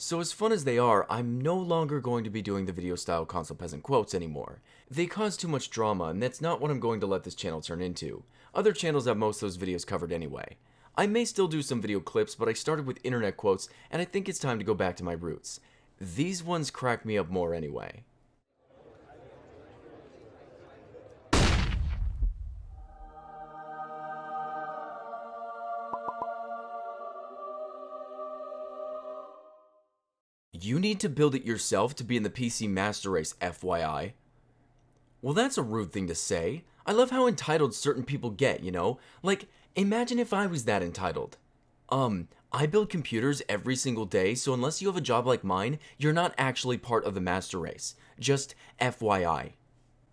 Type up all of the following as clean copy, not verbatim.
So as fun as they are, I'm no longer going to be doing the video style console peasant quotes anymore. They cause too much drama, and that's not what I'm going to let this channel turn into. Other channels have most of those videos covered anyway. I may still do some video clips, but I started with internet quotes, and I think it's time to go back to my roots. These ones crack me up more anyway. You need to build it yourself to be in the PC Master Race, FYI. Well, that's a rude thing to say. I love how entitled certain people get, you know? Like, imagine if I was that entitled. I build computers every single day, so unless you have a job like mine, you're not actually part of the Master Race. Just FYI.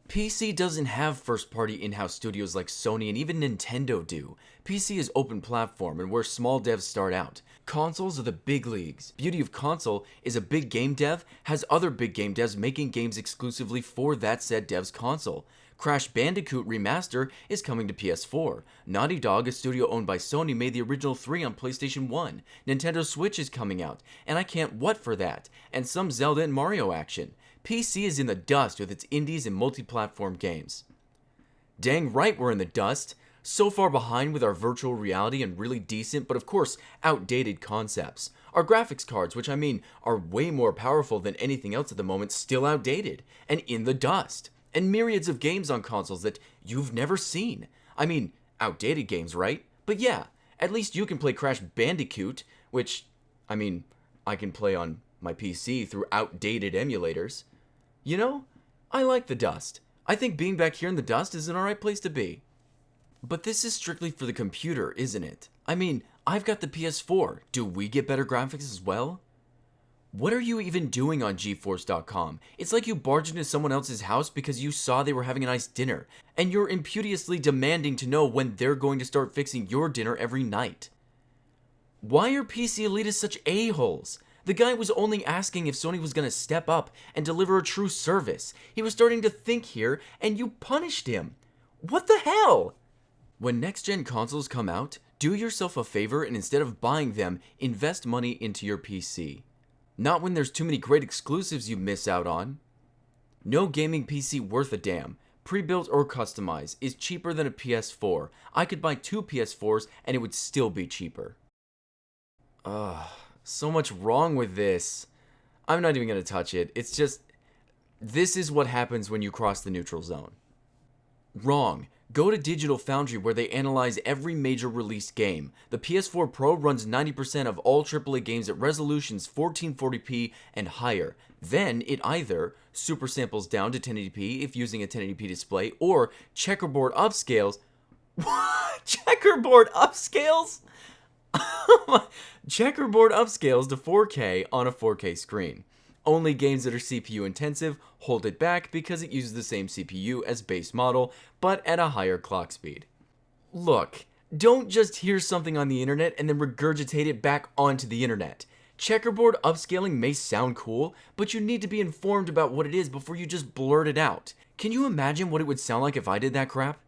PC doesn't have first-party in-house studios like Sony and even Nintendo do. PC is open platform and where small devs start out. Consoles are the big leagues. Beauty of console is a big game dev has other big game devs making games exclusively for that said dev's console. Crash Bandicoot Remaster is coming to PS4. Naughty Dog, a studio owned by Sony, made the original 3 on PlayStation 1. Nintendo Switch is coming out, and I can't what for that, and some Zelda and Mario action. PC is in the dust with its indies and multi-platform games. Dang right we're in the dust. So far behind with our virtual reality and really decent, but of course, outdated concepts. Our graphics cards, which I mean are way more powerful than anything else at the moment, still outdated and in the dust. And myriads of games on consoles that you've never seen. I mean, outdated games, right? But yeah, at least you can play Crash Bandicoot, which, I mean, I can play on my PC through outdated emulators. You know, I like the dust. I think being back here in the dust is an alright place to be. But this is strictly for the computer, isn't it? I mean, I've got the PS4. Do we get better graphics as well? What are you even doing on GeForce.com? It's like you barged into someone else's house because you saw they were having a nice dinner, and you're impudiously demanding to know when they're going to start fixing your dinner every night. Why are PC elitists such a-holes? The guy was only asking if Sony was going to step up and deliver a true service. He was starting to think here, and you punished him. What the hell? When next-gen consoles come out, do yourself a favor and instead of buying them, invest money into your PC. Not when there's too many great exclusives you miss out on. No gaming PC worth a damn, pre-built or customized, is cheaper than a PS4. I could buy 2 PS4s and it would still be cheaper. So much wrong with this. I'm not even going to touch it. It's just, this is what happens when you cross the neutral zone. Wrong. Go to Digital Foundry where they analyze every major released game. The PS4 Pro runs 90% of all AAA games at resolutions 1440p and higher. Then it either super samples down to 1080p if using a 1080p display or checkerboard upscales. What? Checkerboard upscales? Checkerboard upscales to 4K on a 4K screen. Only games that are CPU intensive hold it back because it uses the same CPU as base model, but at a higher clock speed. Look, don't just hear something on the internet and then regurgitate it back onto the internet. Checkerboard upscaling may sound cool, but you need to be informed about what it is before you just blurt it out. Can you imagine what it would sound like if I did that crap?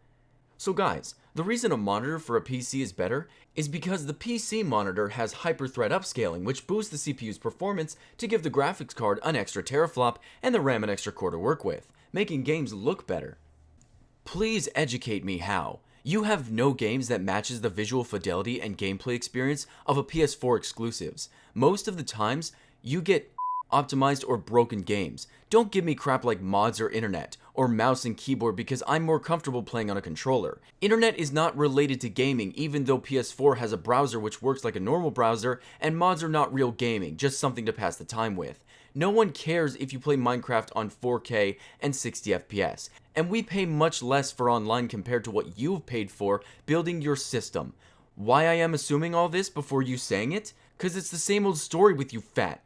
So guys, the reason a monitor for a PC is better is because the PC monitor has hyper-thread upscaling, which boosts the CPU's performance to give the graphics card an extra teraflop and the RAM an extra core to work with, making games look better. Please educate me how. You have no games that matches the visual fidelity and gameplay experience of a PS4 exclusives. Most of the times, you get optimized or broken games. Don't give me crap like mods or internet, or mouse and keyboard because I'm more comfortable playing on a controller. Internet is not related to gaming even though PS4 has a browser which works like a normal browser, and mods are not real gaming, just something to pass the time with. No one cares if you play Minecraft on 4K and 60 FPS, and we pay much less for online compared to what you've paid for building your system. Why I am assuming all this before you saying it? Cause it's the same old story with you fat.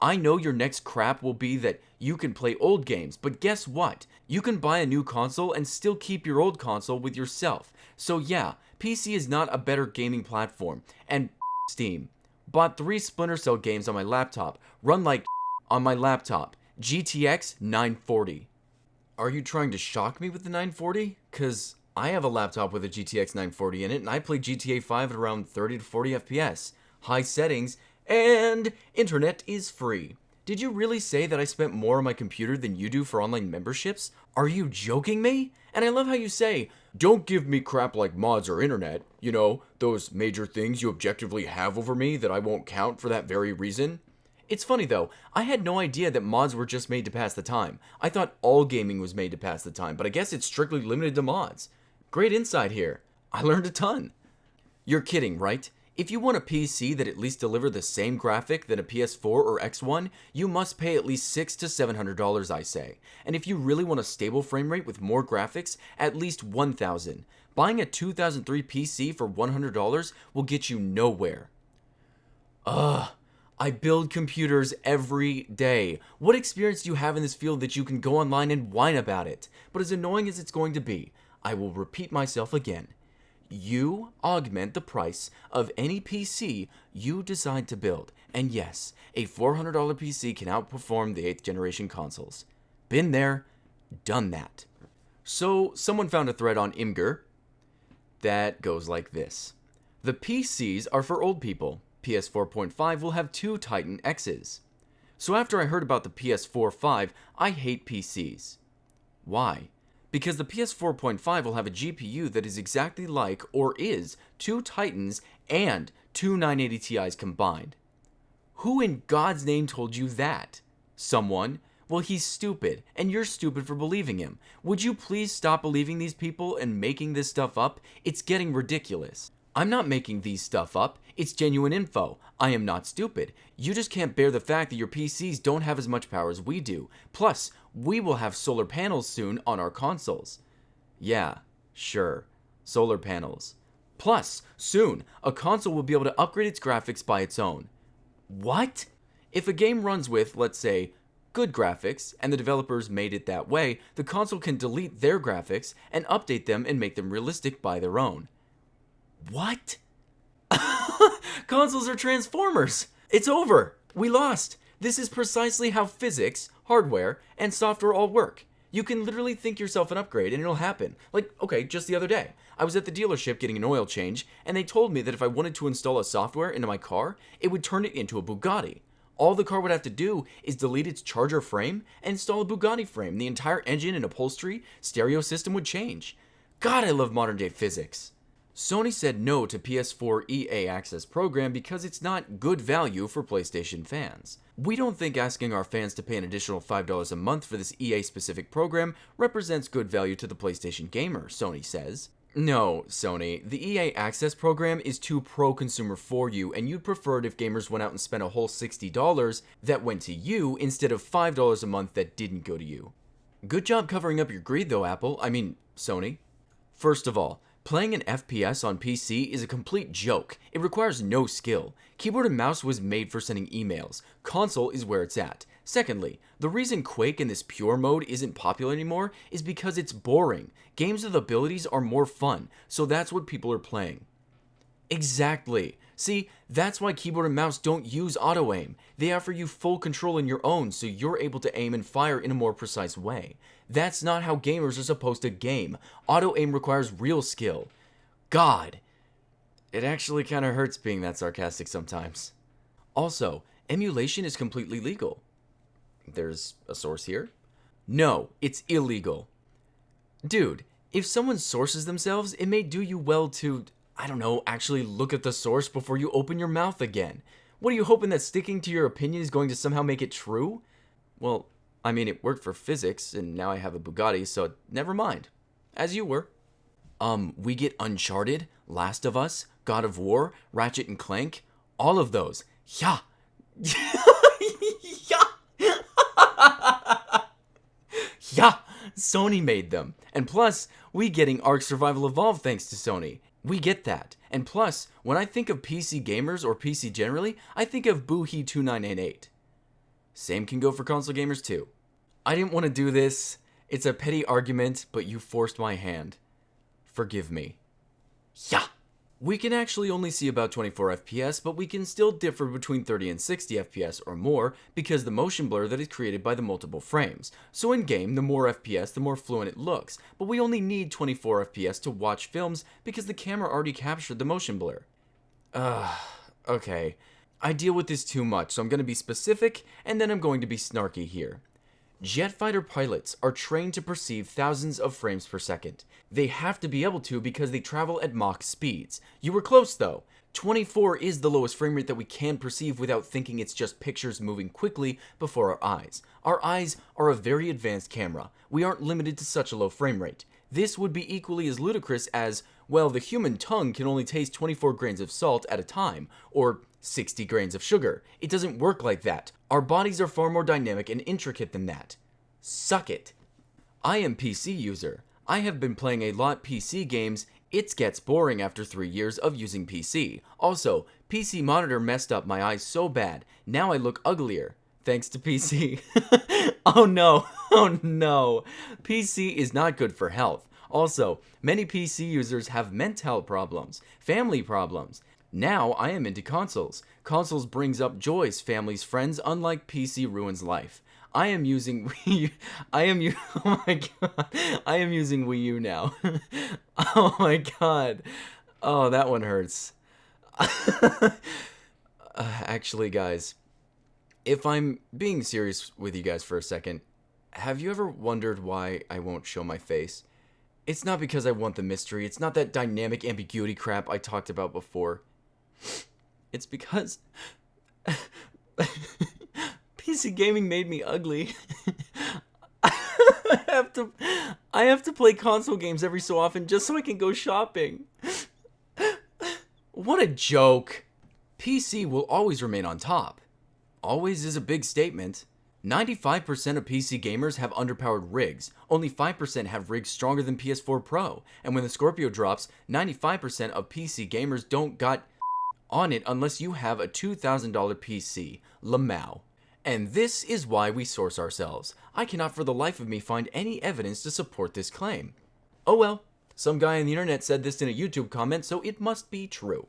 I know your next crap will be that you can play old games, but guess what? You can buy a new console and still keep your old console with yourself. So yeah, PC is not a better gaming platform, and Steam. Bought 3 Splinter Cell games on my laptop, run like on my laptop, GTX 940. Are you trying to shock me with the 940? Cause I have a laptop with a GTX 940 in it, and I play GTA 5 at around 30 to 40 FPS. High settings, And internet is free. Did you really say that I spent more on my computer than you do for online memberships? Are you joking me? And I love how you say, don't give me crap like mods or internet. You know, those major things you objectively have over me that I won't count for that very reason. It's funny though, I had no idea that mods were just made to pass the time. I thought all gaming was made to pass the time, but I guess it's strictly limited to mods. Great insight here. I learned a ton. You're kidding, right? If you want a PC that at least deliver the same graphic than a PS4 or X1, you must pay at least $600 to $700, I say. And if you really want a stable frame rate with more graphics, at least $1,000. Buying a 2003 PC for $100 will get you nowhere. I build computers every day. What experience do you have in this field that you can go online and whine about it? But as annoying as it's going to be, I will repeat myself again. You augment the price of any PC you decide to build. And yes, a $400 PC can outperform the 8th generation consoles. Been there, done that. So someone found a thread on Imgur that goes like this. The PCs are for old people. PS4.5 will have 2 Titan X's. So after I heard about the PS4.5, I hate PCs. Why? Because the PS4.5 will have a GPU that is exactly like, or is, 2 Titans and 2 980 Ti's combined. Who in God's name told you that? Someone? Well, he's stupid, and you're stupid for believing him. Would you please stop believing these people and making this stuff up? It's getting ridiculous. I'm not making these stuff up. It's genuine info. I am not stupid. You just can't bear the fact that your PCs don't have as much power as we do. Plus, we will have solar panels soon on our consoles. Yeah, sure. Solar panels. Plus, soon, a console will be able to upgrade its graphics by its own. What? If a game runs with, let's say, good graphics, and the developers made it that way, the console can delete their graphics and update them and make them realistic by their own. What? Consoles are transformers. It's over. We lost. This is precisely how physics, hardware, and software all work. You can literally think yourself an upgrade and it'll happen. Like, okay, just the other day, I was at the dealership getting an oil change, and they told me that if I wanted to install a software into my car, it would turn it into a Bugatti. All the car would have to do is delete its Charger frame and install a Bugatti frame. The entire engine and upholstery, stereo system would change. God, I love modern day physics. Sony said no to PS4 EA Access program because it's not good value for PlayStation fans. We don't think asking our fans to pay an additional $5 a month for this EA-specific program represents good value to the PlayStation gamer, Sony says. No, Sony, the EA Access program is too pro-consumer for you, and you'd prefer it if gamers went out and spent a whole $60 that went to you instead of $5 a month that didn't go to you. Good job covering up your greed though, Sony. First of all, playing an FPS on PC is a complete joke. It requires no skill. Keyboard and mouse was made for sending emails. Console is where it's at. Secondly, the reason Quake in this pure mode isn't popular anymore is because it's boring. Games with abilities are more fun, so that's what people are playing. Exactly. See, that's why keyboard and mouse don't use auto-aim. They offer you full control in your own, so you're able to aim and fire in a more precise way. That's not how gamers are supposed to game. Auto-aim requires real skill. God. It actually kind of hurts being that sarcastic sometimes. Also, emulation is completely legal. There's a source here. No, it's illegal. Dude, if someone sources themselves, it may do you well to, actually look at the source before you open your mouth again. What are you hoping that sticking to your opinion is going to somehow make it true? Well, it worked for physics, and now I have a Bugatti, so never mind. As you were. We get Uncharted, Last of Us, God of War, Ratchet and Clank, all of those. Yeah. Yeah. Yeah. Sony made them. And plus, we getting Ark Survival Evolved thanks to Sony. We get that. And plus, when I think of PC gamers or PC generally, I think of Boohee 2988. Same can go for console gamers too. I didn't want to do this. It's a petty argument, but you forced my hand. Forgive me. Yeah. We can actually only see about 24 FPS, but we can still differ between 30 and 60 FPS or more because the motion blur that is created by the multiple frames. So in game, the more FPS, the more fluent it looks, but we only need 24 FPS to watch films because the camera already captured the motion blur. Okay. I deal with this too much, so I'm going to be specific, and then I'm going to be snarky here. Jet fighter pilots are trained to perceive thousands of frames per second. They have to be able to because they travel at Mach speeds. You were close though. 24 is the lowest frame rate that we can perceive without thinking it's just pictures moving quickly before our eyes. Our eyes are a very advanced camera. We aren't limited to such a low frame rate. This would be equally as ludicrous as, well, the human tongue can only taste 24 grains of salt at a time, or 60 grains of sugar. It doesn't work like that. Our bodies are far more dynamic and intricate than that. Suck it. I am PC user. I have been playing a lot PC games. It gets boring after 3 years of using PC. Also, PC monitor messed up my eyes so bad. Now I look uglier. Thanks to PC. Oh no, oh no. PC is not good for health. Also, many PC users have mental problems, family problems. Now I am into consoles. Consoles brings up joys, families, friends, unlike PC ruins life. I am using Wii U. Oh my god. I am using Wii U now. Oh my god. Oh, that one hurts. Actually, guys, if I'm being serious with you guys for a second, have you ever wondered why I won't show my face? It's not because I want the mystery. It's not that dynamic ambiguity crap I talked about before. It's because PC gaming made me ugly. I have to play console games every so often just so I can go shopping. What a joke. PC will always remain on top. Always is a big statement. 95% of PC gamers have underpowered rigs. Only 5% have rigs stronger than PS4 Pro. And when the Scorpio drops, 95% of PC gamers don't got on it unless you have a $2,000 PC. Lamau. And this is why we source ourselves. I cannot for the life of me find any evidence to support this claim. Oh well, some guy on the internet said this in a YouTube comment, so it must be true.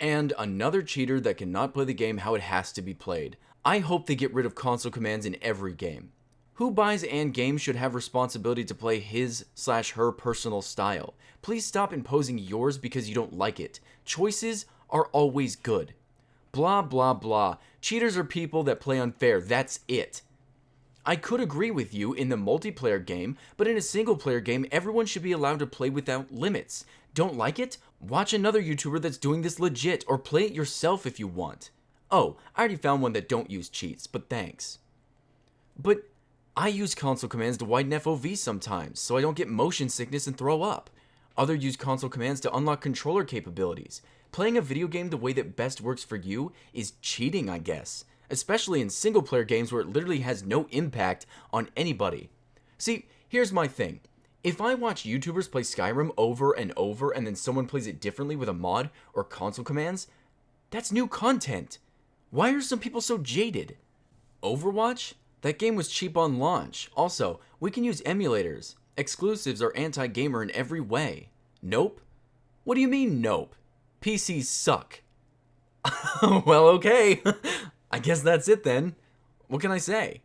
And another cheater that cannot play the game how it has to be played. I hope they get rid of console commands in every game. Who buys and games should have responsibility to play his/her personal style. Please stop imposing yours because you don't like it. Choices are always good. Blah blah blah. Cheaters are people that play unfair, that's it. I could agree with you in the multiplayer game, but in a single player game, everyone should be allowed to play without limits. Don't like it? Watch another YouTuber that's doing this legit, or play it yourself if you want. Oh, I already found one that don't use cheats, but thanks. But I use console commands to widen FOV sometimes, so I don't get motion sickness and throw up. Others use console commands to unlock controller capabilities. Playing a video game the way that best works for you is cheating, I guess. Especially in single-player games where it literally has no impact on anybody. See, here's my thing. If I watch YouTubers play Skyrim over and over and then someone plays it differently with a mod or console commands, that's new content. Why are some people so jaded? Overwatch? That game was cheap on launch. Also, we can use emulators. Exclusives are anti-gamer in every way. Nope? What do you mean, nope? PCs suck. Well, okay. I guess that's it then. What can I say?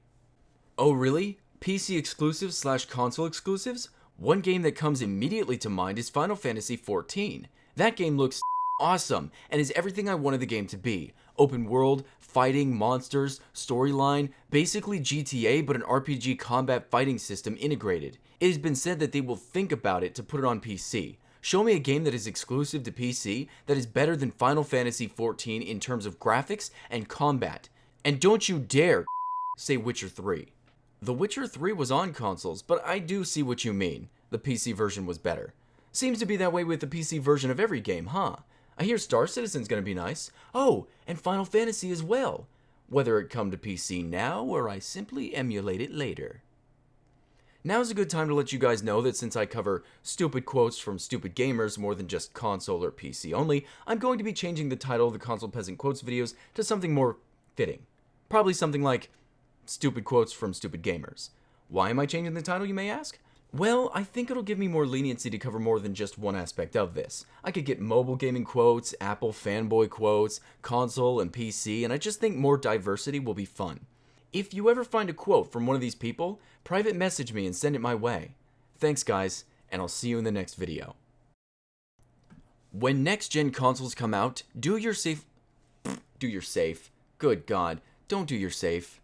Oh, really? PC exclusives / console exclusives? One game that comes immediately to mind is Final Fantasy XIV. That game looks awesome and is everything I wanted the game to be. Open world, fighting, monsters, storyline, basically GTA but an RPG combat fighting system integrated. It has been said that they will think about it to put it on PC. Show me a game that is exclusive to PC that is better than Final Fantasy XIV in terms of graphics and combat. And don't you dare say Witcher 3. The Witcher 3 was on consoles, but I do see what you mean. The PC version was better. Seems to be that way with the PC version of every game, huh? I hear Star Citizen's gonna be nice. Oh, and Final Fantasy as well. Whether it come to PC now or I simply emulate it later. Now's a good time to let you guys know that since I cover stupid quotes from stupid gamers more than just console or PC only, I'm going to be changing the title of the Console Peasant Quotes videos to something more fitting. Probably something like Stupid Quotes from Stupid Gamers. Why am I changing the title, you may ask? Well, I think it'll give me more leniency to cover more than just one aspect of this. I could get mobile gaming quotes, Apple fanboy quotes, console and PC, and I just think more diversity will be fun. If you ever find a quote from one of these people, private message me and send it my way. Thanks guys, and I'll see you in the next video. When next-gen consoles come out, do your safe... do your safe. Good God, don't do your safe.